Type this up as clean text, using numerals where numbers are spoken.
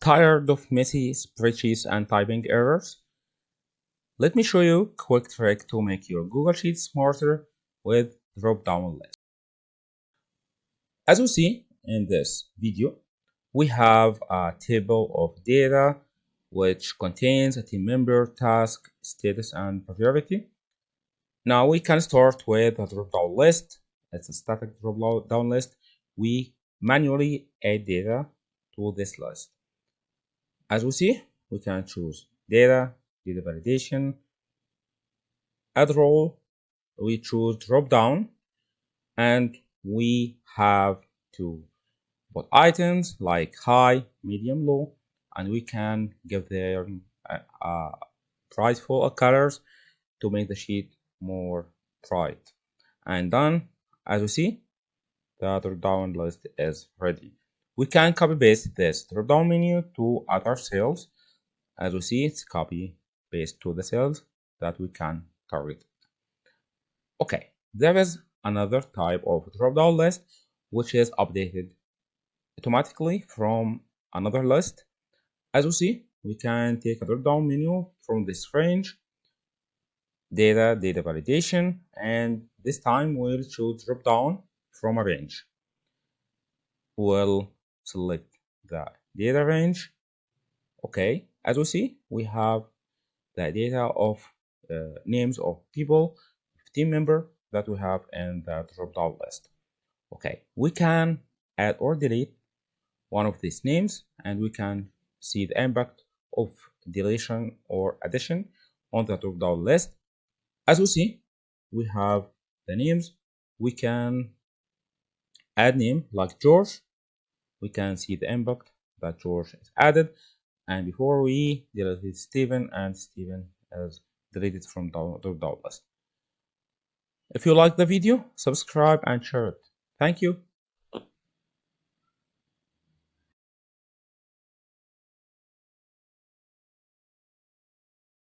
Tired of messy spreadsheets and typing errors? Let me show you a quick trick to make your Google Sheets smarter with drop-down list. As you see in this video, we have a table of data which contains a team member, task, status, and priority. Now we can start with a drop-down list. It's a static drop-down list. We manually add data to this list. As we see, we can choose data validation, add role, we choose drop-down, and we have to put items like high, medium, low, and we can give them brightful colors to make the sheet more bright. And done. As you see, the drop-down list is ready. We can copy paste this drop-down menu to other cells. As you see, it's copy paste to the cells that we can target. Okay, there is another type of drop-down list which is updated automatically from another list. As you see, we can take a drop-down menu from this range, data validation, and this time we'll choose drop-down from a range. We'll select the data range. Okay, as we see, we have the data of names of people, team member that we have in the drop-down list. Okay, we can add or delete one of these names, and we can see the impact of deletion or addition on the drop-down list. As we see, we have the names. We can add name like George. We can see the impact that George is added, and before we deleted Stephen, and Stephen is deleted from the drop-down list. If you like the video, subscribe and share it. Thank you.